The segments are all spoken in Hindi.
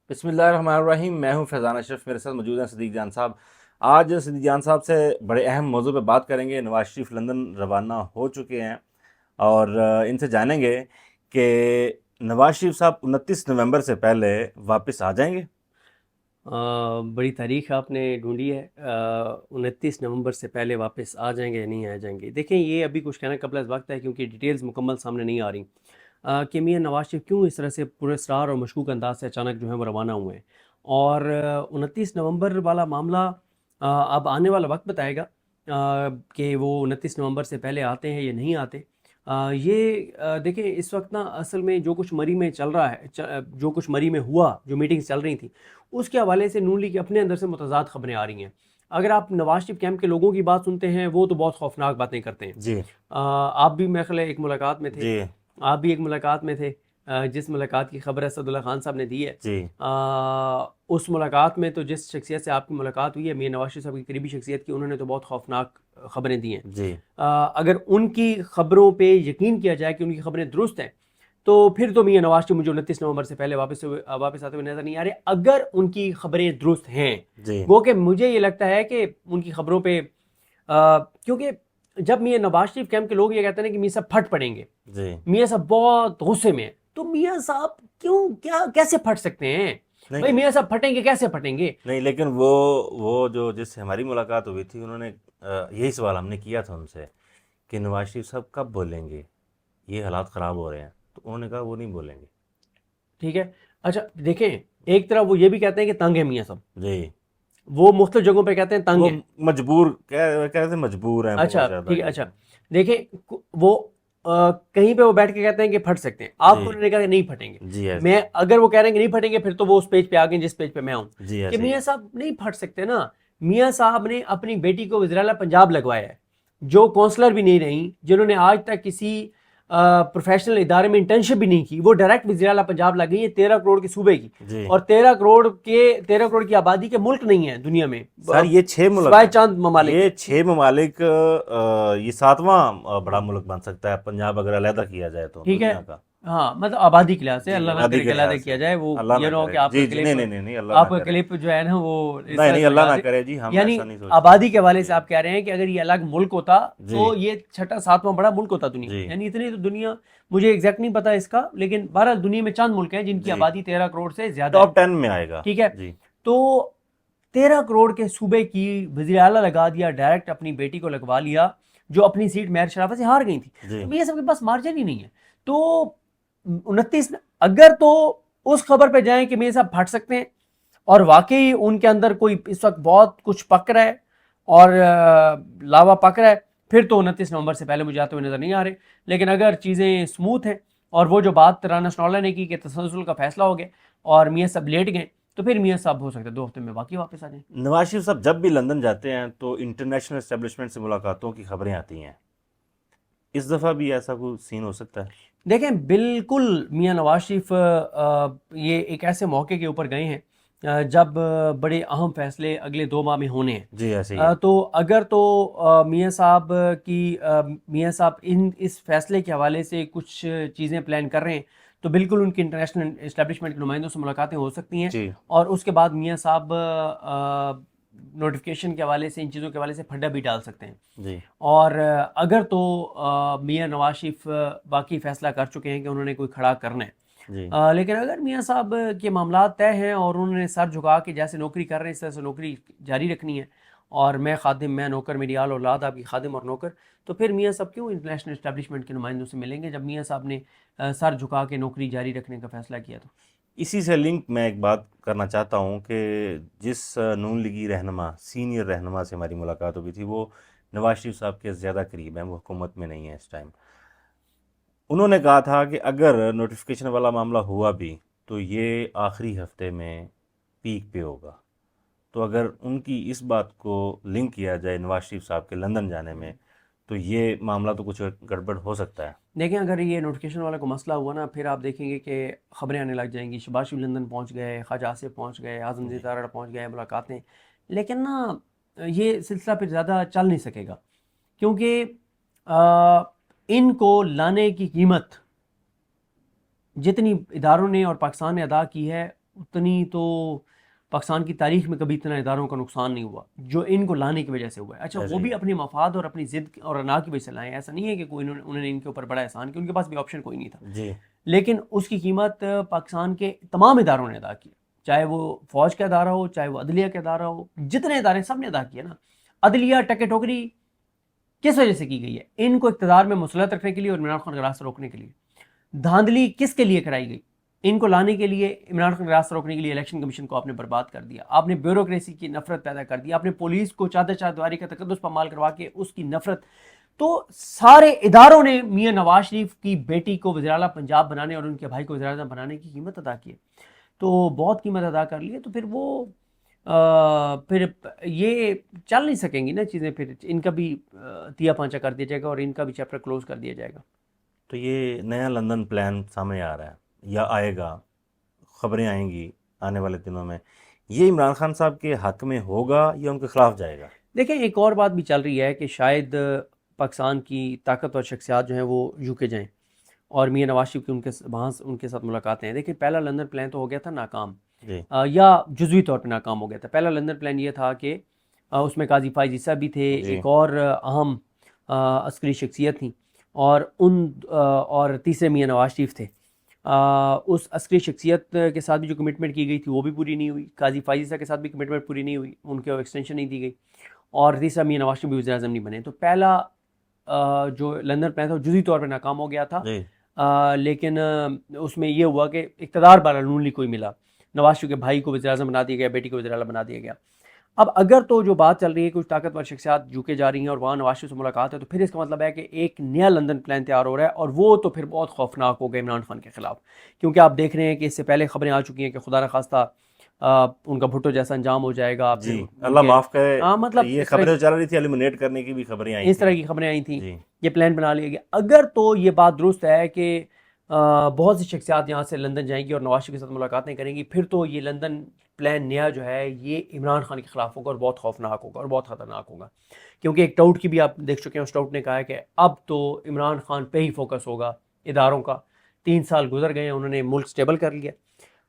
बिस्मिल्लाहिर्रहमानिर्रहीम। मैं हूं फैज़ान अशरफ, मेरे साथ मौजूद हैं सिद्दीक जान साहब। आज सिद्दीक जान साहब से बड़े अहम मौजू पे बात करेंगे। नवाज शरीफ लंदन रवाना हो चुके हैं और इनसे जानेंगे कि नवाज शरीफ साहब 29 नवंबर से पहले वापस आ जाएंगे। बड़ी तारीख आपने ढूंढी है। 29 नवंबर से पहले वापस आ जाएंगे या नहीं आ जाएंगे, देखें ये अभी कुछ कहना कबल वक्त है क्योंकि डिटेल्स मुकम्मल सामने नहीं आ रही कि मियां नवाज शरीफ क्यों इस तरह से पुरस्कार और मशकूक अंदाज से अचानक जो है वो रवाना हुए हैं। और 29 नवंबर वाला मामला अब आने वाला वक्त बताएगा कि वो 29 नवंबर से पहले आते हैं या नहीं आते। देखें इस वक्त ना असल में जो कुछ मरी में चल रहा है, जो कुछ मरी में हुआ, जो मीटिंग्स चल रही थी, उसके हवाले से नून लीग के अपने अंदर से मुतज़ाद खबरें आ रही हैं। अगर आप नवाज शरीफ कैंप के लोगों की बात सुनते हैं, वो तो बहुत खौफनाक बातें करते हैं। जी आप भी मेरे ख्याल है एक मुलाकात में थे। जी आप भी एक मुलाकात में थे, जिस मुलाकात की खबर असदुल्ला खान साहब ने दी है। जी उस मुलाकात में तो जिस शख्सियत से आपकी मुलाकात हुई है, मियां नवाज शरीफ साहब की करीबी शख्सियत की, उन्होंने तो बहुत खौफनाक खबरें दी हैं। जी अगर उनकी खबरों पे यकीन किया जाए कि उनकी खबरें दुरुस्त हैं, तो फिर तो मियां नवाज शरीफ मुझे 29 नवंबर से पहले वापस आते हुए नजर नहीं आ रहे। अगर उनकी खबरें दुरुस्त हैं, जी वो कि मुझे ये लगता है कि उनकी खबरों पे क्योंकि जब मियां नवाज शरीफ कैंप के लोग ये कहते हैं ना कि मियां साहब फट पड़ेंगे, जी मियां साहब बहुत गुस्से में हैं, तो मियां साहब क्यों, क्या, कैसे फट सकते हैं? भाई नहीं मियां साहब फटेंगे, कैसे फटेंगे? नहीं, लेकिन वो जो जिससे हमारी मुलाकात हुई थी, उन्होंने यही सवाल हमने किया था उनसे कि नवाज शरीफ साहब कब बोलेंगे, ये हालात ख़राब हो रहे हैं। तो उन्होंने कहा वो नहीं बोलेंगे। ठीक है। अच्छा देखें, एक तरफ वो ये भी कहते हैं कि तंग है मियां साहब, जी, वो मुख्तलिफ जगहों पे कहते हैं तंग वो है। मजबूर, कह रहे थे मजबूर हैं बहुत अच्छा ज़्यादा ठीक है। ये अच्छा तो। देखें, वो कहीं पे वो बैठ के कहते हैं कि फट सकते हैं, जी आपको उन्होंने कहा कि नहीं फटेंगे। जी ऐसे मैं ही। अगर वो कह रहे हैं कि नहीं फटेंगे, फिर तो वो उस पेज पे आ गए जिस पेज पे मैं हूँ, जी कि ऐसे ही मियां है। साहब नहीं फट सकते ना। मियां साहब ने अपनी बेटी को वज़ीर-ए-आला पंजाब लगवाया है, जो काउंसलर भी नहीं रही, जिन्होंने आज तक किसी प्रोफेशनल इदारे में इंटर्नशिप भी नहीं की, वो डायरेक्ट वज़ीर-ए-आला पंजाब लग गई है 13 करोड़ के सूबे की। जी और 13 करोड़ की आबादी के मुल्क नहीं है दुनिया में, सर, ये छः मुल्क सिवाय हैं। चांद ममालिक ये के। छः ममालिक, ये सातवां बड़ा मुल्क बन सकता है, पंजाब अगर अलहदा किया जाए तो ठीक है। दुनिया का। हाँ मतलब आबादी के लिहाज से, जी, अल्लाह ना आबादी करे के कि अलग लिहाज से। किया जाए, वो अल्लाह ये ना ना हो करे। कि जी जी, नहीं नहीं नहीं नहीं, अल्लाह ना आपका करे। क्लिप जो है ना वो इस नहीं तरह नहीं, से अल्लाह लगा ना दे। करे जी, हम यानी ऐसा नहीं सोचते हैं। आबादी के हवाले से जी आप कह रहे हैं कि अगर ये अलग मुल्क होता, जी तो ये छठा सातवां बड़ा मुल्क होता दुनिया जी में। यानी इतनी तो दुनिया, मुझे एग्जैक्ट नहीं पता इसका, लेकिन बहरहाल दुनिया में चंद मुल्क हैं जिनकी जी, आबादी 13 करोड़ से ज्यादा है। टॉप 10 में आएगा। ठीक है। जी तो 13 करोड़ के सूबे की वजीर आला लगा दिया, डायरेक्ट अपनी बेटी को लगवा लिया, जो अपनी सीट मेयर शराफत से हार गई थी। जी तो ये सबके पास मार्जिन ही नहीं है। तो 29, अगर तो उस खबर पे जाएं कि मेरे साहब फट सकते हैं और वाकई उनके अंदर कोई इस वक्त बहुत कुछ पक रहा है और लावा पक रहा है, फिर तो 29 नवंबर से पहले मुझे आते हुए नजर नहीं आ रहे। लेकिन अगर चीज़ें स्मूथ हैं और वो जो बात राना स्नौला ने की कि तसलसल का फैसला हो गया और मियाँ साहब लेट गए, तो फिर मियाँ साहब हो सकता है 2 हफ्ते में बाकी वापस आ जाएं। नवाज शरीफ साहब जब भी लंदन जाते हैं तो इंटरनेशनल एस्टेब्लिशमेंट से मुलाकातों की खबरें आती हैं। इस दफ़ा भी ऐसा कोई सीन हो सकता है? देखें बिल्कुल मियाँ नवाज शरीफ ये एक ऐसे मौके के ऊपर गए हैं जब बड़े अहम फैसले अगले 2 माह में होने हैं। जी ऐसे ही है। तो अगर तो मियाँ साहब इन इस फैसले के हवाले से कुछ चीज़ें प्लान कर रहे हैं, तो बिल्कुल उनकी इंटरनेशनल इस्टेब्लिशमेंट के नुमाइंदों से मुलाकातें हो सकती हैं। जी और उसके बाद मियाँ साहब नोटिफिकेशन के हवाले से, इन चीज़ों के हवाले से फड्डा भी डाल सकते हैं। जी और अगर तो मियाँ नवाज शरीफ बाकी फ़ैसला कर चुके हैं कि उन्होंने कोई खड़ा करना है, जी लेकिन अगर मियाँ साहब के मामला तय हैं और उन्होंने सर झुका के जैसे नौकरी कर रहे हैं इस तरह से नौकरी जारी रखनी है, और मैं खादिम, मैं नौकर, मेरी आल औलाद आपकी खादिम और नौकर, तो फिर मियाँ साहब क्यों इंटरनेशनल इस्टेब्लिशमेंट के नुमाइंदों से मिलेंगे जब मियाँ साहब ने सर झुका के नौकरी जारी रखने का फ़ैसला किया? तो इसी से लिंक मैं एक बात करना चाहता हूँ कि जिस नून लीगी रहनुमा, सीनियर रहनुमा से हमारी मुलाकात हुई थी, वो नवाज शरीफ साहब के ज़्यादा करीब हैं, वो हुकूमत में नहीं है इस टाइम। उन्होंने कहा था कि अगर नोटिफिकेशन वाला मामला हुआ भी तो ये आखिरी हफ्ते में पीक पे होगा। तो अगर उनकी इस बात को लिंक किया जाए नवाज शरीफ साहब के लंदन जाने में, तो ये मामला तो कुछ गड़बड़ हो सकता है। देखें, अगर ये नोटिफिकेशन वाला को मसला हुआ ना, फिर आप देखेंगे कि खबरें आने लग जाएंगी, शहबाज शरीफ लंदन पहुंच गए, ख्वाजा आसिफ पहुंच गए, आजम जी ज़ीतारा पहुंच गए, मुलाकातें। लेकिन ना ये सिलसिला फिर ज़्यादा चल नहीं सकेगा, क्योंकि इनको लाने की कीमत जितनी इदारों ने और पाकिस्तान ने अदा की है, उतनी तो पाकिस्तान की तारीख में कभी इतना इदारों का नुकसान नहीं हुआ जो इनको लाने की वजह से हुआ है। अच्छा, वो जी भी अपने मफाद और अपनी ज़िद और अना की वजह से लाए, ऐसा नहीं है कि कोई उन्होंने इनके ऊपर बड़ा एहसान किया, उनके पास भी ऑप्शन कोई नहीं था, जी लेकिन उसकी कीमत पाकिस्तान के तमाम इदारों ने अदा की, चाहे वो फ़ौज का इदारा हो, चाहे वो अदलिया का इदारा हो, जितने इदारे सब ने अदा किया ना। अदलिया टके टोकरी किस वजह से की गई है? इनको इक़्तिदार में मुसलत रखने के लिए और इमरान खान का रास्ता रोकने के लिए। धांधली किसके लिए कराई गई? इनको लाने के लिए, इमरान खान का रास्ता रोकने के लिए इलेक्शन कमीशन को आपने बर्बाद कर दिया, आपने ब्यूरोक्रेसी की नफरत पैदा कर दी, आपने पुलिस को चादर चारदीवारी का तकद्दुस पामाल करवा के उसकी नफरत। तो सारे इदारों ने मियां नवाज शरीफ की बेटी को वज़ीर आला पंजाब बनाने और उनके भाई को वज़ीर आज़म बनाने की कीमत अदा की है। तो बहुत कीमत अदा कर ली है, तो फिर वो फिर ये चल नहीं सकेंगी ना चीज़ें, फिर इनका भी तिया पांचा कर दिया जाएगा और इनका भी चैप्टर क्लोज कर दिया जाएगा। तो ये नया लंदन प्लान सामने आ रहा है या आएगा, खबरें आएंगी आने वाले दिनों में, ये इमरान खान साहब के हक में होगा या उनके खिलाफ जाएगा? देखें, एक और बात भी चल रही है कि शायद पाकिस्तान की ताकतवर शख्सियात जो हैं वो यूके जाएं और मियां नवाज शरीफ की वहाँ उनके साथ मुलाकातें हैं। देखिए, पहला लंदन प्लान तो हो गया था नाकाम, जी या जुज़वी तौर पे नाकाम हो गया था। पहला लंदन प्लान ये था कि उसमें काजी फाइज ईसा भी थे, जी एक और अहम अस्करी शख्सियत थी, और तीसरे मियां नवाज शरीफ थे। उस अस्करी शख्सियत के साथ भी जो कमिटमेंट की गई थी वो भी पूरी नहीं हुई, काजी फाइज ईसा के साथ भी कमिटमेंट पूरी नहीं हुई, उनके एक्सटेंशन नहीं दी गई, और तीसरा मियां नवाज शरीफ भी वज़ीर आज़म नहीं बने। तो पहला जो लंदन प्लान था वो जुज़वी तौर पे नाकाम हो गया था। जी लेकिन उसमें ये हुआ कि इक़्तिदार वाला नून लीग कोई मिला, नवाज शरीफ के भाई को वज़ीर आज़म बना दिया गया, बेटी को वज़ीर आला बना दिया गया। अब अगर तो जो बात चल रही है कुछ ताकतवर शख्सियात यूके जा रही हैं और वहाँ नवाज शरीफ से मुलाकात है, तो फिर इसका मतलब है कि एक नया लंदन प्लान तैयार हो रहा है, और वो तो फिर बहुत खौफनाक होगा इमरान खान के खिलाफ। क्योंकि आप देख रहे हैं कि इससे पहले खबरें आ चुकी हैं कि खुदा न खास्ता उनका भुट्टो जैसा अंजाम हो जाएगा, जी, फिर अल्लाह उनके, माफ़ हाँ करे, मतलब ये खबरें जो चल रही थी एलिमिनेट करने की भी खबरें आई इस तरह थी। की खबरें आई थी, जी ये प्लान बना लिया गया। अगर तो ये बात दुरुस्त है कि बहुत सी शख्सियात यहाँ से लंदन जाएंगी और नवाज शरीफ के साथ मुलाकातें करेंगी, फिर तो ये लंदन प्लान नया जो है ये इमरान खान के खिलाफ होगा और बहुत खौफनाक होगा और बहुत ख़तरनाक होगा। क्योंकि एक टाउट की भी आप देख चुके हैं, उस टाउट ने कहा है कि अब तो इमरान खान पे ही फोकस होगा इदारों का। 3 साल गुजर गए हैं, उन्होंने मुल्क स्टेबल कर लिया,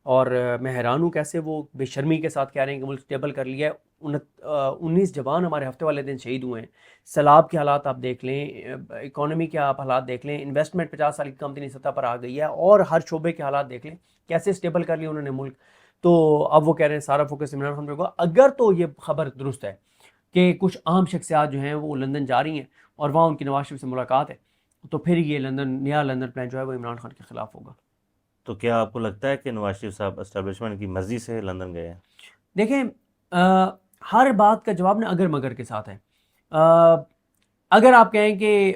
और मैं हैरान हूँ कैसे वो बेशर्मी के साथ कह रहे हैं कि मुल्क स्टेबल कर लिया है। 19 जवान हमारे हफ्ते वाले दिन शहीद हुए हैं। सैलाब के हालात आप देख लें, इकोनॉमी के आप हालात देख लें, इन्वेस्टमेंट 50 साल की कंपनी सतह पर आ गई है, और हर शोबे के हालात देख लें कैसे स्टेबल कर लिया उन्होंने मुल्क। तो अब वो कह रहे हैं सारा फोकस इमरान खान पे होगा। अगर तो ये खबर दुरुस्त है कि कुछ अहम शख्सियात जो हैं वो लंदन जा रही हैं और वहाँ उनकी नवाज शरीफ से मुलाकात है, तो फिर ये नया लंदन प्लान जो है वो इमरान खान के खिलाफ होगा। तो क्या आपको लगता है कि नवाज शरीफ साहब एस्टेब्लिशमेंट की मर्जी से लंदन गए हैं? देखें, हर बात का जवाब ना अगर मगर के साथ है। अ, अगर आप कहें कि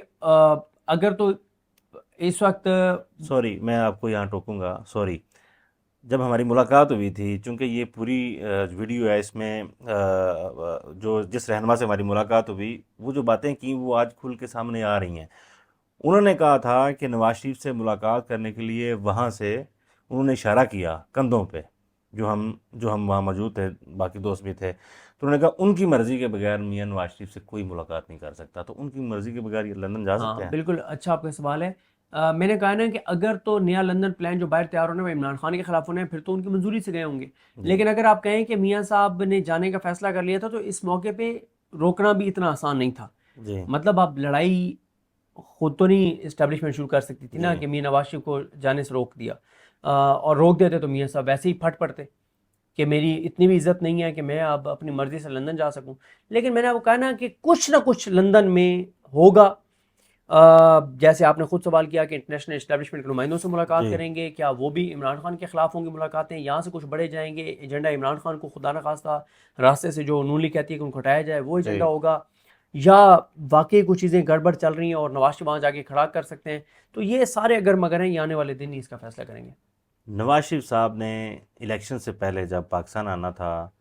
अगर तो इस वक्त, सॉरी, मैं आपको यहाँ टोकूंगा, सॉरी। जब हमारी मुलाकात हुई थी, चूँकि ये पूरी वीडियो है, इसमें जो जिस रहनुमा से हमारी मुलाकात हुई, वो जो बातें की वो आज खुल के सामने आ रही हैं। उन्होंने कहा था कि नवाज शरीफ से मुलाकात करने के लिए वहाँ से उन्होंने इशारा किया कंधों पे, जो हम वहाँ मौजूद थे, बाकी दोस्त भी थे, तो उन्होंने कहा उनकी मर्ज़ी के बगैर मियाँ नवाज शरीफ से कोई मुलाकात नहीं कर सकता। तो उनकी मर्ज़ी के बगैर ये लंदन जा सकते हाँ हैं? बिल्कुल, अच्छा आपका सवाल है। मैंने कहा ना कि अगर तो नया लंदन प्लान जो बाहर तैयार होना है वो इमरान खान के खिलाफ होना है, फिर तो उनकी मंजूरी से गए होंगे। जी लेकिन अगर आप कहें कि मियाँ साहब ने जाने का फैसला कर लिया था, तो इस मौके पे रोकना भी इतना आसान नहीं था। जी मतलब आप लड़ाई खुद तो नहीं इस्टेब्लिशमेंट शुरू कर सकती थी ना जी कि मियाँ नवाज शरीफ को जाने से रोक दिया। और रोक देते तो मियाँ साहब वैसे ही फट पड़ते कि मेरी इतनी भी इज्जत नहीं है कि मैं अब अपनी मर्जी से लंदन जा सकूं। लेकिन मैंने आपको कहा ना कि कुछ ना कुछ लंदन में होगा। जैसे आपने खुद सवाल किया कि इंटरनेशनल इस्टेब्लिशमेंट के नुमाइंदों से मुलाकात जी करेंगे, क्या वो भी इमरान खान के खिलाफ होंगी मुलाकातें, यहाँ से कुछ बड़े जाएंगे, एजेंडा इमरान खान को खुदा न खास्ता रास्ते से जो नून लीग कहती है कि उनको हटाया जाए वो एजेंडा जी होगा, या वाकई कुछ चीज़ें गड़बड़ चल रही हैं और नवाज शरीफ वहाँ जाके खड़ा कर सकते हैं। तो ये सारे अगर मगर हैं, ये आने वाले दिन ही इसका फैसला करेंगे। नवाज शरीफ साहब ने इलेक्शन से पहले जब पाकिस्तान आना था,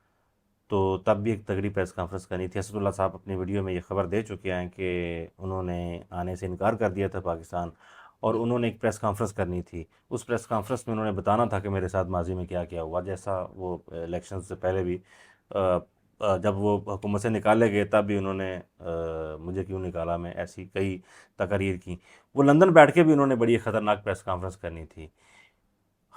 तो तब भी एक तगड़ी प्रेस कॉन्फ्रेंस करनी थी। असदुल्ला साहब अपनी वीडियो में ये खबर दे चुके हैं कि उन्होंने आने से इनकार कर दिया था पाकिस्तान, और उन्होंने एक प्रेस कॉन्फ्रेंस करनी थी। उस प्रेस कॉन्फ्रेंस में उन्होंने बताना था कि मेरे साथ माजी में क्या क्या हुआ, जैसा वो इलेक्शन से पहले भी जब वो हुकूमत से निकाले गए तब भी उन्होंने मुझे क्यों निकाला में ऐसी कई तकरीर की। वो लंदन बैठ के भी उन्होंने बड़ी ख़तरनाक प्रेस कॉन्फ्रेंस करनी थी।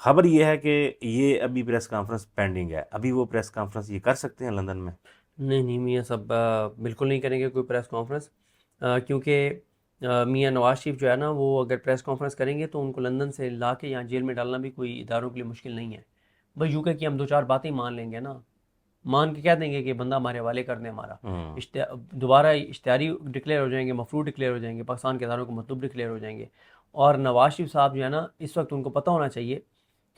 खबर ये है कि ये अभी प्रेस कॉन्फ्रेंस पेंडिंग है, अभी वो प्रेस कॉन्फ्रेंस ये कर सकते हैं लंदन में? नहीं नहीं, मियाँ साहब बिल्कुल नहीं करेंगे कोई प्रेस कॉन्फ्रेंस, क्योंकि मियाँ नवाज शरीफ जो है ना, वो अगर प्रेस कॉन्फ्रेंस करेंगे तो उनको लंदन से ला के यहाँ जेल में डालना भी कोई इदारों के लिए मुश्किल नहीं है। भाई यूके की हम दो चार बातें मान लेंगे ना, मान के कह देंगे कि बंदा हमारे हवाले कर दें हमारा, दोबारा इश्तिहारी डिक्लेयर हो जाएंगे, मफरूर डिक्लेयर हो जाएंगे, पाकिस्तान के इदारों को मतलूब डिक्लेयर हो जाएंगे। और नवाज शरीफ साहब जो है ना, इस वक्त उनको पता होना चाहिए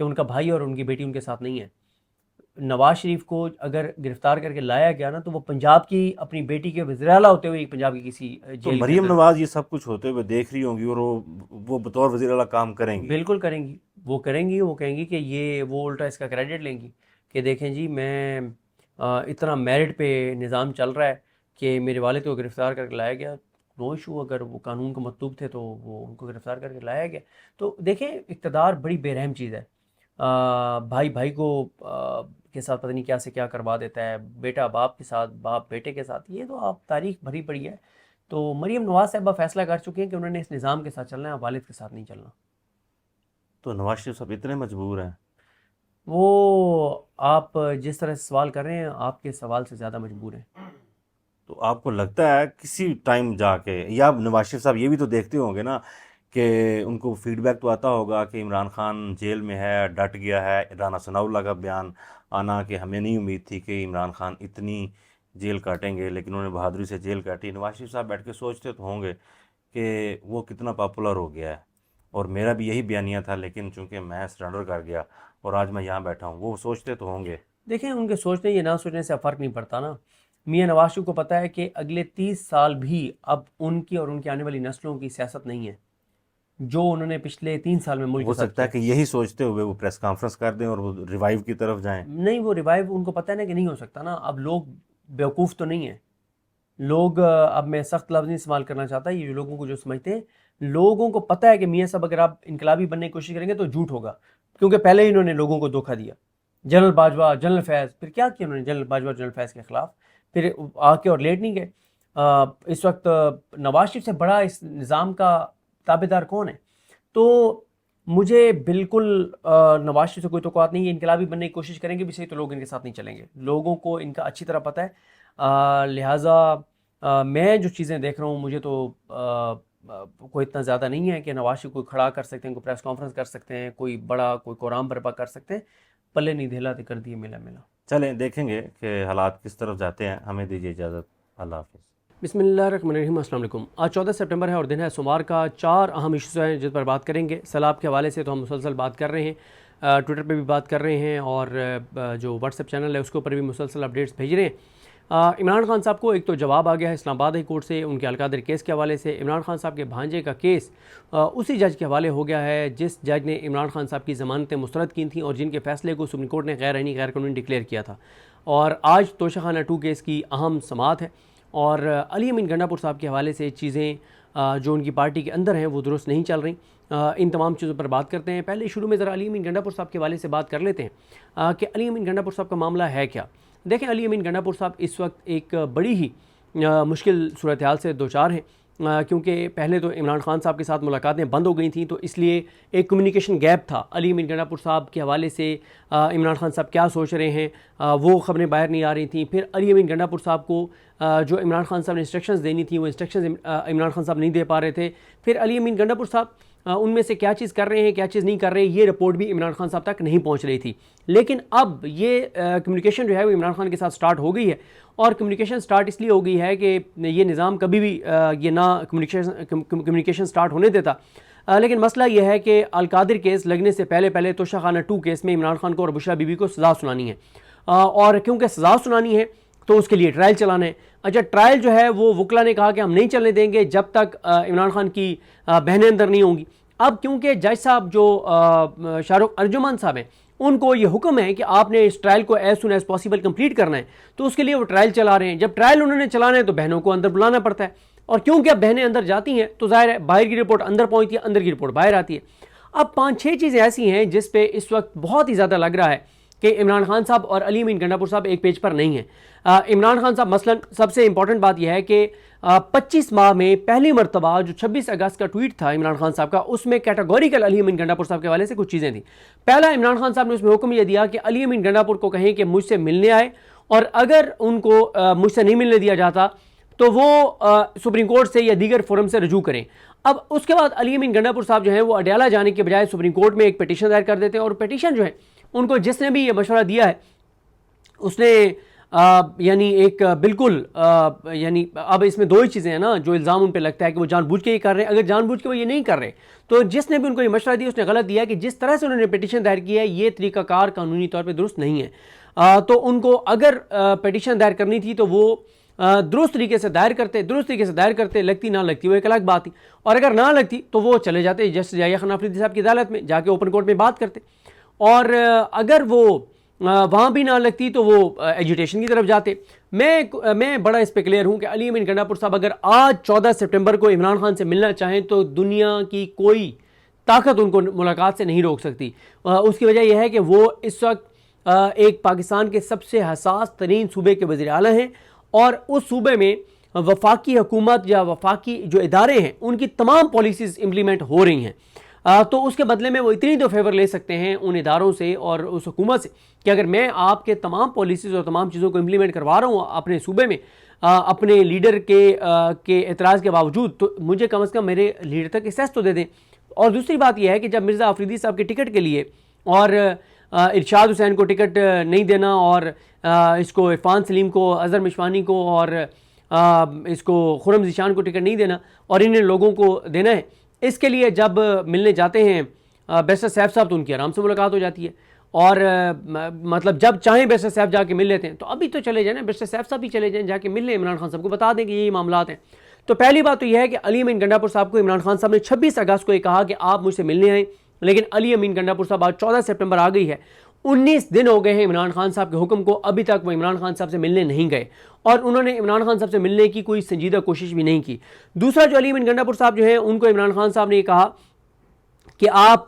कि उनका भाई और उनकी बेटी उनके साथ नहीं है। नवाज शरीफ को अगर गिरफ्तार करके लाया गया ना, तो वो पंजाब की अपनी बेटी के वज़ीर-ए-आला होते हुए पंजाब की किसी तो जेल के मरीम अंदर। नवाज ये सब कुछ होते हुए देख रही होंगी और वो बतौर वज़ीर आला काम करेंगी? बिल्कुल करेंगी, वो करेंगी। वो कहेंगी कि ये, वो उल्टा इसका क्रेडिट लेंगी कि देखें जी, मैं इतना मेरिट पे निज़ाम चल रहा है कि मेरे वालिद को गिरफ़्तार करके लाया गया। नो इशू, अगर वो कानून को मतलूब थे तो वो उनको गिरफ़्तार करके लाया गया। तो देखें, इक़्तिदार बड़ी बेरहम चीज़ है। भाई भाई को के साथ पता नहीं क्या से क्या करवा देता है, बेटा बाप के साथ, बाप बेटे के साथ। ये तो आप तारीख भरी पड़ी है। तो मरीम नवाज साहबा फैसला कर चुके हैं कि उन्होंने इस निज़ाम के साथ चलना है, वालिद के साथ नहीं चलना। तो नवाज शरीफ साहब इतने मजबूर हैं? वो आप जिस तरह से सवाल कर रहे हैं, आपके सवाल से ज़्यादा मजबूर हैं। तो आपको लगता है किसी टाइम जाके, या नवाज शरीफ साहब ये भी तो देखते होंगे ना कि उनको फीडबैक तो आता होगा कि इमरान खान जेल में है, डट गया है, राना सनाउल्लाह का बयान आना कि हमें नहीं उम्मीद थी कि इमरान खान इतनी जेल काटेंगे, लेकिन उन्होंने बहादुरी से जेल काटी। नवाज शरीफ साहब बैठ के सोचते तो होंगे कि वो कितना पॉपुलर हो गया है और मेरा भी यही बयानिया था, लेकिन चूंकि मैं सरेंडर कर गया और आज मैं यहाँ बैठा हूँ। वो सोचते तो होंगे। देखें, उनके सोचने या ना सोचने से फ़र्क नहीं पड़ता ना। मियाँ नवाज शरीफ को पता है कि अगले 30 साल भी अब उनकी और उनकी आने वाली नस्लों की सियासत नहीं है, जो उन्होंने पिछले 3 साल में मुल्क हो के साथ सकता है किया। कि यही सोचते हुए वो प्रेस कॉन्फ्रेंस कर दें और वो रिवाइव की तरफ जाएं। नहीं, वो रिवाइव उनको पता है ना कि नहीं हो सकता ना। अब लोग बेवकूफ़ तो नहीं है लोग। अब मैं सख्त लफ्ज़ नहीं इस्तेमाल करना चाहता, ये लोगों को जो समझते हैं, लोगों को पता है कि मियाँ साहब अगर आप इनकलाबी बनने की कोशिश करेंगे तो झूठ होगा, क्योंकि पहले ही इन्होंने लोगों को धोखा दिया। जनरल बाजवा, जनरल फैज़, फिर क्या किया उन्होंने जनरल बाजवा जनरल फैज़ के ख़िलाफ़, फिर आके और लेट नहीं गए। इस वक्त नवाज शरीफ से बड़ा इस निज़ाम का ताबेदार कौन है? तो मुझे बिल्कुल नवाज शरीफ से कोई तवक्कुआत नहीं है। इनकलाबी बनने की कोशिश करेंगे भी सही तो लोग इनके साथ नहीं चलेंगे। लोगों को इनका अच्छी तरह पता है। लिहाजा मैं जो चीज़ें देख रहा हूँ, मुझे तो कोई इतना ज़्यादा नहीं है कि नवाज शरीफ कोई खड़ा कर सकते हैं, कोई प्रेस कॉन्फ्रेंस कर सकते हैं, कोई बड़ा कोई कोराम बर्पा कर सकते हैं। पल्ले नहीं धेला तो कर दिए मिला मिला। चलें देखेंगे कि हालात किस तरफ जाते हैं। हमें दीजिए इजाज़त। अल्लाह हाफ़िज़। बिस्मिल्लाहिर्रहमानिर्रहीम, अस्सलाम वालेकुम। आज 14 सितंबर है और दिन है सोमवार का। 4 अहम इश्यूज़ हैं जिस पर बात करेंगे। सैलाब के हवाले से तो हम मुसलसल बात कर रहे हैं, ट्विटर पे भी बात कर रहे हैं और जो व्हाट्सएप चैनल है उसके ऊपर भी मुसलसल अपडेट्स भेज रहे हैं। इमरान खान साहब को एक तो जवाब आ गया है इस्लामाबाद हाई कोर्ट से, उनके अलकादर केस के हवाले से। इमरान खान साहब के भांजे का केस उसी जज के हवाले हो गया है जिस जज ने इमरान खान साहब की ज़मानतें मुस्तरद की थी और जिनके फैसले को सुप्रीम कोर्ट ने गैर आईनी गैर कानूनी डिक्लेयर किया था। और आज तोशाखाना 2 केस की अहम समाअत है और अली अमीन गंडापुर साहब के हवाले से चीज़ें जो उनकी पार्टी के अंदर हैं वो दुरुस्त नहीं चल रही। इन तमाम चीज़ों पर बात करते हैं। पहले शुरू में ज़रा अली अमीन गंडापुर साहब के हवाले से बात कर लेते हैं कि अली अमीन गंडापुर साहब का मामला है क्या। देखें, अली अमीन गंडापुर साहब इस वक्त एक बड़ी ही मुश्किल सूरत हाल से दो चार हैं, क्योंकि पहले तो इमरान खान साहब के साथ मुलाकातें बंद हो गई थी, तो इसलिए एक कम्युनिकेशन गैप था। अली अमीन गंडापुर साहब के हवाले से इमरान खान साहब क्या सोच रहे हैं वो ख़बरें बाहर नहीं आ रही थी। फिर अली अमीन गंडापुर साहब को जो इमरान खान साहब ने इंस्ट्रक्शंस देनी थी वो इंस्ट्रक्शंस इमरान खान साहब नहीं दे पा रहे थे। फिर अली अमीन गंडापुर साहब उनमें से क्या चीज़ कर रहे हैं, क्या चीज़ नहीं कर रहे, ये रिपोर्ट भी इमरान खान साहब तक नहीं पहुंच रही थी। लेकिन अब ये कम्युनिकेशन जो है वो इमरान खान के साथ स्टार्ट हो गई है और कम्युनिकेशन स्टार्ट इसलिए हो गई है कि ये निज़ाम कभी भी ये ना कम्युनिकेशन स्टार्ट होने देता। लेकिन मसला ये है कि अलकादिर केस लगने से पहले पहले तोशाखाना 2 केस में इमरान खान को और बुशरा बीबी को सज़ा सुनानी है और क्योंकि सज़ा सुनानी है तो उसके लिए ट्रायल चलाना है। अच्छा, ट्रायल जो है वो वकला ने कहा कि हम नहीं चलने देंगे जब तक इमरान खान की बहनें अंदर नहीं होंगी। अब क्योंकि जज साहब जो शाहरुख अर्जुमान साहब हैं उनको ये हुक्म है कि आपने इस ट्रायल को as soon as possible complete करना है, तो उसके लिए वो ट्रायल चला रहे हैं। जब ट्रायल उन्होंने चलाना है तो बहनों को अंदर बुलाना पड़ता है और क्योंकि अब बहनें अंदर जाती हैं तो जाहिर है बाहर की रिपोर्ट अंदर पहुँचती है, अंदर की रिपोर्ट बाहर आती है। अब 5-6 चीज़ें ऐसी हैं जिस पे इस वक्त बहुत ही ज़्यादा लग रहा है कि इमरान खान साहब और अली अमीन गंडापुर साहब एक पेज पर नहीं हैं। इमरान खान साहब मसलन सबसे इंपॉर्टेंट बात यह है कि 25 माह में पहली मरतबा जो 26 अगस्त का ट्वीट था इमरान खान साहब का, उसमें कैटेगोरिकल अली अमीन गंडापुर साहब के हवाले से कुछ चीज़ें थी। पहला, इमरान खान साहब ने उसमें हुक्म यह दिया कि अली अमीन गंडापुर को कहें कि मुझसे मिलने आए, और अगर उनको मुझसे नहीं मिलने दिया जाता तो वो सुप्रीम कोर्ट से या दीगर फोरम से रजू करें। अब उसके बाद अली अमीन गंडापुर साहब जो है वो अडयाला जाने के बजाय सुप्रीम कोर्ट में एक पिटीशन दायर कर देते हैं, और पिटीशन जो है उनको जिसने भी ये मशवरा दिया है उसने यानी एक बिल्कुल यानी अब इसमें दो ही चीज़ें हैं ना जो इल्ज़ाम उन पे लगता है कि वो जानबूझ के ही कर रहे हैं। अगर जानबूझ के वो ये नहीं कर रहे तो जिसने भी उनको ये मशवरा दिया उसने गलत दिया कि जिस तरह से उन्होंने पिटीशन दायर किया है ये तरीकाकार कानूनी तौर पर दुरुस्त नहीं है। तो उनको अगर पिटीशन दायर करनी थी तो वो दुरुस्त तरीके से दायर करते, लगती ना लगती वो एक अलग बात थी, और अगर ना लगती तो वो चले जाते जस्टिस याहिया खान अफरीदी साहब की अदालत में जाके ओपन कोर्ट में बात करते, और अगर वो वहाँ भी ना लगती तो वो एजुटेशन की तरफ जाते। मैं बड़ा इस पर क्लियर हूँ कि अली अमीन गंडापुर साहब अगर आज 14 सितंबर को इमरान खान से मिलना चाहें तो दुनिया की कोई ताकत उनको मुलाकात से नहीं रोक सकती। उसकी वजह यह है कि वो इस वक्त एक पाकिस्तान के सबसे हसास तरीन सूबे के वज़ीर आला हैं, और उस सूबे में वफाकी हुकूमत या वफाकी जो इदारे हैं उनकी तमाम पॉलिसीज़ इम्प्लीमेंट हो रही हैं। तो उसके बदले में वो इतनी तो फेवर ले सकते हैं उन इदारों से और उस हुकूमत से कि अगर मैं आपके तमाम पॉलिसीज़ और तमाम चीज़ों को इम्प्लीमेंट करवा रहा हूँ अपने सूबे में अपने लीडर के एतराज़ के बावजूद, तो मुझे कम से कम मेरे लीडर तक एक्सेस तो दे दें। और दूसरी बात यह है कि जब मिर्ज़ा अफरीदी साहब के टिकट के लिए और इरशाद हुसैन को टिकट नहीं देना, और इसको इरफान सलीम को, अज़हर मिशवानी को और इसको खुरम ज़ीशान को टिकट नहीं देना और इन लोगों को देना है, इसके लिए जब मिलने जाते हैं बैरिस्टर सैफ साहब तो उनकी आराम से मुलाकात हो जाती है, और मतलब जब चाहें बैरिस्टर सैफ जाके मिल लेते हैं। तो अभी तो चले जाए ना, बैरिस्टर सैफ साहब भी चले जाएँ, जाके मिल लें, इमरान खान साहब को बता दें कि यही मामलात हैं। तो पहली बात तो यह है कि अली अमीन गंडापुर साहब को इमरान खान साहब ने 26 अगस्त को ये कहा कि आप मुझसे मिलने आए, लेकिन अली अमीन गंडापुर साहब आज 14 सितंबर आ गई है, 19 दिन हो गए हैं इमरान खान साहब के हुक्म को, अभी तक वो इमरान खान साहब से मिलने नहीं गए, और उन्होंने इमरान खान साहब से मिलने की कोई संजीदा कोशिश भी नहीं की। दूसरा, जो अली अमीन गंडापुर साहब जो है उनको इमरान खान साहब ने कहा कि आप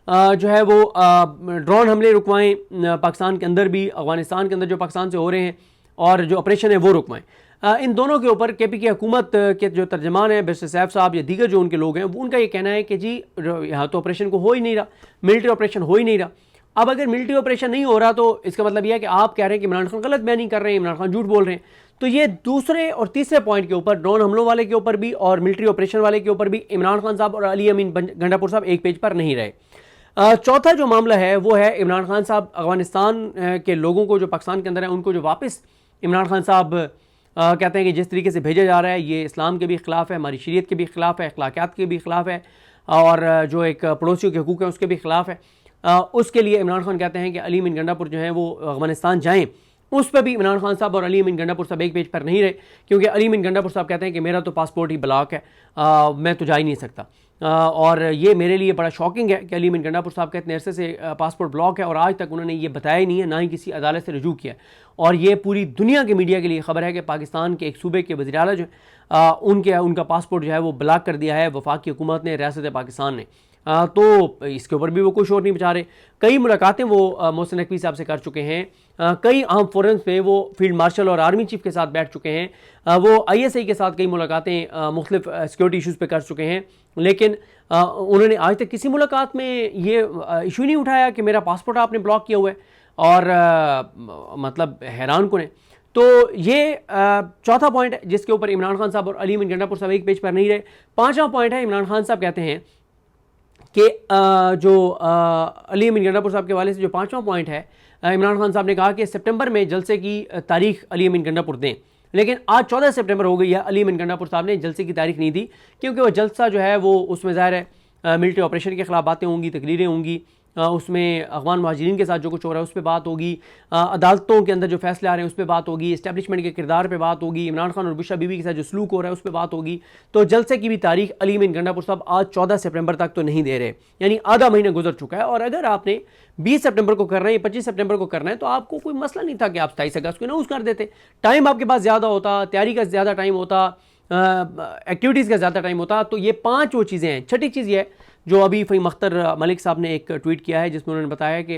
जो है वो ड्रोन हमले रुकवाएं पाकिस्तान के अंदर भी, अफगानिस्तान के अंदर जो पाकिस्तान से हो रहे हैं, और जो ऑपरेशन है वो रुकवाएं। इन दोनों के ऊपर KPK हुकूमत के जो तर्जमान है बैरिस्टर सैफ साहब या दीगर जो उनके लोग हैं, उनका ये कहना है कि जी यहाँ तो ऑपरेशन को हो ही नहीं रहा, मिलिट्री ऑपरेशन हो ही नहीं रहा। अब अगर मिलिट्री ऑपरेशन नहीं हो रहा तो इसका मतलब यह है कि आप कह रहे हैं कि इमरान खान गलत बयानी कर रहे हैं, इमरान खान झूठ बोल रहे हैं। तो ये दूसरे और तीसरे पॉइंट के ऊपर, ड्रोन हमलों वाले के ऊपर भी और मिलिट्री ऑपरेशन वाले के ऊपर भी, इमरान खान साहब और अली अमीन गंडापुर साहब एक पेज पर नहीं रहे। चौथा जो मामला है वो है इमरान खान साहब अफगानिस्तान के लोगों को जो पाकिस्तान के अंदर है उनको जो वापस इमरान खान साहब कहते हैं कि जिस तरीके से भेजा जा रहा है ये इस्लाम के भी ख़िलाफ़ है, हमारी शरीयत के भी ख़िलाफ़ है, अखलाकियात के भी ख़िलाफ़ है, और जो एक पड़ोसियों के हकूक़ हैं उसके भी ख़िलाफ़ है। उसके लिए इमरान खान कहते हैं कि अली अमीन गंडापुर जो है वो अफगानिस्तान जाएँ। उस पर भी इमरान खान साहब और अली अमीन गंडापुर साहब एक पेज पर नहीं रहे, क्योंकि अली अमीन गंडापुर साहब कहते हैं कि मेरा तो पासपोर्ट ही ब्लॉक है, मैं तो जा ही नहीं सकता। और ये मेरे लिए बड़ा शॉकिंग है कि अली अमीन गंडापुर साहब का इतने अरसे से पासपोर्ट ब्लॉक है और आज तक उन्होंने ये बताया ही नहीं है, ना ही किसी अदालत से रजू किया। और ये पूरी दुनिया के मीडिया के लिए खबर है कि पाकिस्तान के एक सूबे के वज़ीर आला जो उनका पासपोर्ट जो है वो ब्लॉक कर दिया है वफाकी हुकूमत ने, रियासत पाकिस्तान ने। तो इसके ऊपर भी वो कोई शोर नहीं बचा रहे। कई मुलाकातें वो मोहसिन नकवी साहब से कर चुके हैं, कई अहम फोरम्स पे वो फील्ड मार्शल और आर्मी चीफ के साथ बैठ चुके हैं, वो ISI के साथ कई मुलाकातें मुख्तलिफ सिक्योरिटी इशूज़ पे कर चुके हैं, लेकिन उन्होंने आज तक किसी मुलाकात में ये इशू नहीं उठाया कि मेरा पासपोर्ट आपने ब्लॉक किया हुआ है, और मतलब हैरान कुन है। तो ये चौथा पॉइंट है जिसके ऊपर इमरान खान साहब और अली अमीन गंडापुर साहब एक पेज पर नहीं रहे। पाँचवा पॉइंट है, इमरान खान साहब कहते हैं कि जो अली अमीन गंडापुर साहब के हवाले से जो पाँचवा पॉइंट है, इमरान खान साहब ने कहा कि सितंबर में जलसे की तारीख अली अमीन गंडापुर दें, लेकिन आज 14 सितंबर हो गई है, अली अमीन गंडापुर साहब ने जलसे की तारीख नहीं दी, क्योंकि वो जलसा जो है वो उसमें ज़ाहिर है मिलिट्री ऑपरेशन के ख़िलाफ़ बातें होंगी, तकरीरें होंगी, उसमें अफ़गान महाजिरीन के साथ जो कुछ हो रहा है उस पर बात होगी, अदालतों के अंदर जो फैसले आ रहे हैं उस पर बात होगी, इस्टेब्लिशमेंट के किरदार पे बात होगी, इमरान खान और बुशरा बीबी के साथ जो सलूक हो रहा है उस पर बात होगी। तो जलसे की भी तारीख अली अमीन गंडापुर साहब आज 14 सितंबर तक तो नहीं दे रहे, यानी आधा महीना गुजर चुका है। और अगर आपने 20 सितंबर को करना है या 25 सितंबर को करना है तो आपको कोई मसला नहीं था कि आप 27 अगस्त को अनाउंस कर देते, टाइम आपके पास ज़्यादा होता, तैयारी का ज़्यादा टाइम होता, एक्टिविटीज़ का ज़्यादा टाइम होता। तो ये 5 वो चीज़ें हैं। छठी चीज़ ये है जो अभी फ़हीम अख्तर मलिक साहब ने एक ट्वीट किया है जिसमें उन्होंने बताया कि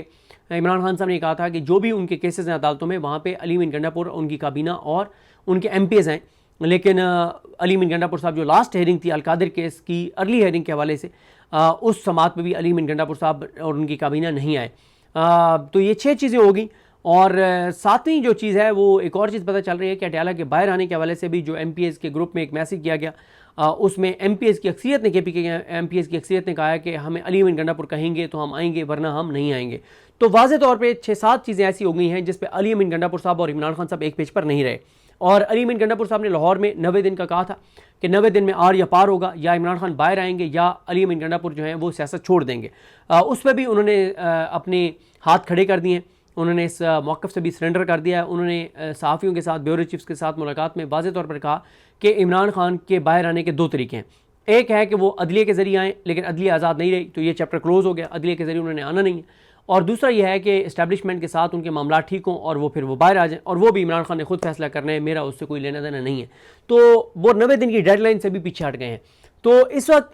इमरान खान साहब ने कहा था कि जो भी उनके केसेस हैं अदालतों में वहाँ पे अली मीन गंडापुर, उनकी काबीना और उनके MPs हैं, लेकिन अली मीन गंडापुर साहब जो लास्ट हेयरिंग थी अलकादिर केस की अर्ली हेयरिंग के हवाले से, उस समात में भी अली मीन गंडापुर साहब और उनकी काबीना नहीं आए। तो ये 6 चीज़ें हो गई। और सातवीं जो चीज़ है वो एक और चीज़ पता चल रही है कि अटियाला के बाहर आने के हवाले से भी जो MPs के ग्रुप में एक मैसेज किया गया, उसमें MPs की अक्सरियत ने, KP के MPs की अक्सरियत ने कहा है कि हमें अली मीन गंडापुर कहेंगे तो हम आएंगे, वरना हम नहीं आएंगे। तो वाज़े तौर पे 6-7 चीज़ें ऐसी हो गई हैं जिस पे अली मीन गंडापुर साहब और इमरान खान साहब एक पेज पर नहीं रहे। और अली मीन गंडापुर साहब ने लाहौर में 90 दिन का कहा था कि 90 दिन में आर या पार होगा, या इमरान खान बाहर आएंगे या अली मीन गंडापुर जो है वो सियासत छोड़ देंगे। उस पर भी उन्होंने अपने हाथ खड़े कर दिए, उन्होंने इस मौक़िफ़ से भी सरेंडर कर दिया है। उन्होंने सहाफ़ियों के साथ, ब्यूरो चीफ्स के साथ मुलाकात में वाज़े तौर पर कहा कि इमरान खान के बाहर आने के 2 तरीके हैं। एक है कि वो अदलिया के ज़रिए आएँ, लेकिन अदलिया आज़ाद नहीं रही तो ये चैप्टर क्लोज़ हो गया, अदलिया के ज़रिए उन्होंने आना नहीं है। और दूसरा यह है कि इस्टेब्लिशमेंट के साथ उनके मामला ठीक हों और वो फिर वो बाहर आ जाएं, और वो भी इमरान खान ने खुद फैसला करना है, मेरा उससे कोई लेना देना नहीं है। तो वो 90 दिन की डेडलाइन से भी पीछे हट गए हैं। तो इस वक्त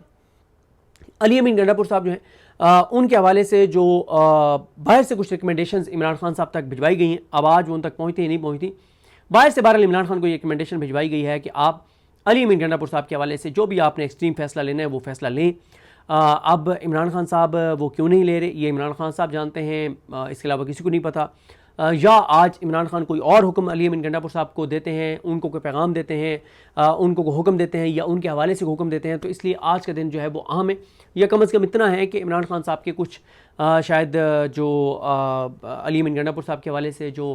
अली मीन गंडापुर साहब जो हैं उनके हवाले से जो बाहर से कुछ रिकमेंडेशंस इमरान खान साहब तक भिजवाई गई हैं, अब आज वो उन तक पहुँचती नहीं पहुँचती। बाहर से बहरहाल इमरान खान को ये रिकमेंडेशन भिजवाई गई है कि आप अली मीन गंडापुर साहब के हवाले से जो भी आपने एक्सट्रीम फैसला लेना है वो फैसला लें। अब इमरान खान साहब वो क्यों नहीं ले रहे, ये इमरान खान साहब जानते हैं, इसके अलावा किसी को नहीं पता। या आज इमरान खान कोई और हुक्म अली मीन गंडापुर साहब को देते हैं, उनको कोई पैगाम देते हैं, उनको कोई हुक्म देते हैं या उनके हवाले से हुक्म देते हैं। तो इसलिए आज का दिन जो है वो अहम है। या कम अज़ कम इतना है कि इमरान खान साहब के कुछ शायद जो अली मीन गंडापुर साहब के हवाले से जो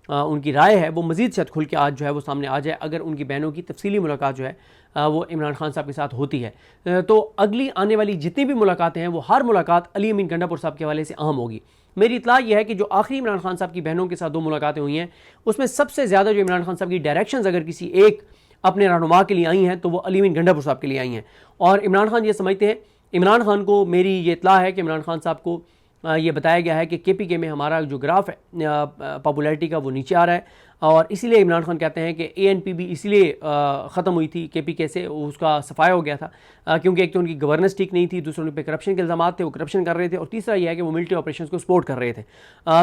उनकी राय है वो मज़ीद शायद खुल के आज जो है वो सामने आ जाए, अगर उनकी बहनों की तफसीली मुलाकात जो है वो इमरान खान साहब के साथ होती है। तो अगली आने वाली जितनी भी मुलाकातें हैं वो हर मुलाकात अली मीन गंडापुर साहब के हवाले से अहम होगी। मेरी इतला यह है कि जो आखिरी इमरान खान साहब की बहनों के साथ 2 मुलाकातें हुई हैं उसमें सबसे ज़्यादा जो इमरान खान साहब की डायरेक्शंस अगर किसी एक अपने रहनुमा के लिए आई हैं तो वो अली मीन गंडापुर साहब के लिए आई हैं। और इमरान खान ये समझते हैं, इमरान खान को मेरी ये इतला है कि इमरान खान साहब को ये बताया गया है कि KPK में हमारा जो ग्राफ है पॉपुलैरिटी का वो नीचे आ रहा है, और इसीलिए इमरान खान कहते हैं कि ANP भी इसलिए ख़त्म हुई थी KPK से, उसका सफाया हो गया था क्योंकि एक तो उनकी गवर्नेंस ठीक नहीं थी, दूसरे उन पर करप्शन के इल्ज़ाम थे, वो करप्शन कर रहे थे, और तीसरा यह है कि वो मिलिट्री ऑपरेशंस को सपोर्ट कर रहे थे।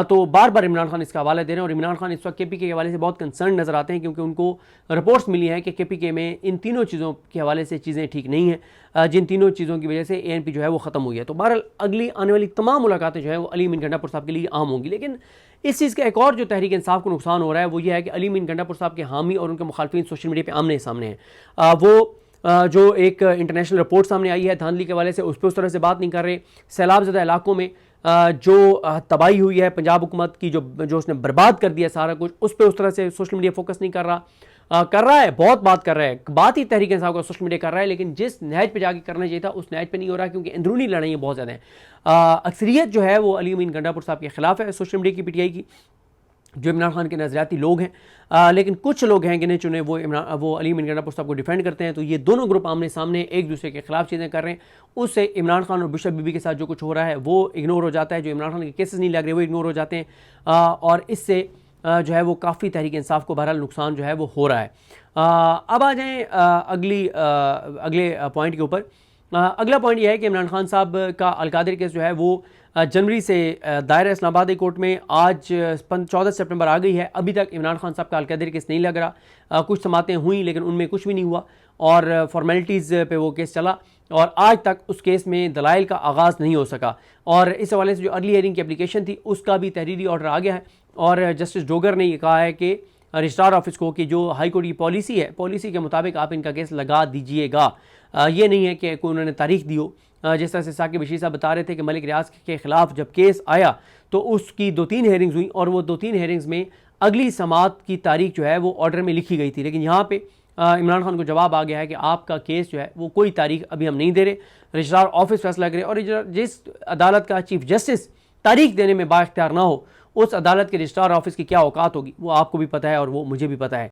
तो बार बार इमरान खान इसका हवाला दे रहे हैं, और इमरान खान इस वक्त KPK के हवाले से बहुत कंसर्न नज़र आते हैं क्योंकि उनको रिपोर्ट्स मिली हैं कि KPK में इन तीनों चीज़ों के हवाले से चीज़ें ठीक नहीं हैं, जिन तीनों चीज़ों की वजह से ANP जो है वो ख़त्म हुई है। तो बहरहाल अगली आने वाली तमाम मुलाकातें जो है वो अली मीन गंडापुर साहब के लिए आम होंगी। लेकिन इस चीज़ का एक और जो तहरीक इंसाफ को नुकसान हो रहा है वो ये है कि अली मीन गंडापुर साहब के हामी और उनके मुखालफिन सोशल मीडिया पे आमने सामने हैं। वो जो एक इंटरनेशनल रिपोर्ट सामने आई है धांधली के हवाले से, उस पर उस तरह से बात नहीं कर रहे। सैलाब ज़दा इलाकों में जो तबाही हुई है पंजाब हुकूमत की, जो उसने बर्बाद कर दिया सारा कुछ, उस पर उस तरह से सोशल मीडिया फोकस नहीं कर रहा है। बहुत बात कर रहा है, बात ही तहरीक इंसाफ का सोशल मीडिया कर रहा है, लेकिन जिस नहज पे जाके करना चाहिए था उस नहज पे नहीं हो रहा, क्योंकि अंदरूनी लड़ाइयाँ बहुत ज़्यादा हैं। अक्सरियत जो है वो अली मीन गंडापुर साहब के खिलाफ है सोशल मीडिया की, PTI की, जो इमरान खान के नज़रियाती लोग हैं, लेकिन कुछ लोग हैं गिने चुने वो अली मीन गंडापुर साहब को डिफेंड करते हैं। तो ये दोनों ग्रुप आमने सामने एक दूसरे के खिलाफ चीज़ें कर रहे हैं, उससे इमरान खान और बिशप बीबी के साथ जो कुछ हो रहा है वो इग्नोर हो जाता है, जो इमरान खान के केसेस नहीं लग रहे वो इग्नोर हो जाते हैं, और इससे जो है वो काफ़ी तहरीक इंसाफ को बहरहाल नुकसान जो है वो हो रहा है। अब आ जाएँ अगले पॉइंट के ऊपर। अगला पॉइंट यह है कि इमरान खान साहब का अलकादिर केस जो है वो जनवरी से दायरा इस्लामाबाद कोर्ट में, आज 14 सितंबर आ गई है, अभी तक इमरान खान साहब का अलकादिर केस नहीं लग रहा। कुछ समातें हुई लेकिन उनमें कुछ भी नहीं हुआ और फॉर्मेलिटीज़ पे वो केस चला, और आज तक उस केस में दलाइल का आगाज़ नहीं हो सका। और इस हवाले से जो अर्ली हियरिंग की एप्लीकेशन थी उसका भी तहरीरी ऑर्डर आ गया है, और जस्टिस डोगर ने ये कहा है कि रजिस्ट्रार ऑफिस को कि जो हाई कोर्ट की पॉलिसी है, पॉलिसी के मुताबिक आप इनका केस लगा दीजिएगा। ये नहीं है कि कोई उन्होंने तारीख दी हो। जिस तरह से साकिब बशीर साहब बता रहे थे कि मलिक रियाज के ख़िलाफ़ जब केस आया तो उसकी 2-3 हेयरिंग्स हुई, और वो 2-3 हेयरिंग्स में अगली समात की तारीख जो है वो ऑर्डर में लिखी गई थी। लेकिन यहाँ पे इमरान खान को जवाब आ गया है कि आपका केस जो है वो कोई तारीख अभी हम नहीं दे रहे, रजिस्ट्रार ऑफिस फैसला करे, और जिस अदालत का चीफ जस्टिस तारीख देने में बाइख्तियार ना हो, उस अदालत के रजिस्ट्रार ऑफिस की क्या औकात होगी वो आपको भी पता है और वो मुझे भी पता है।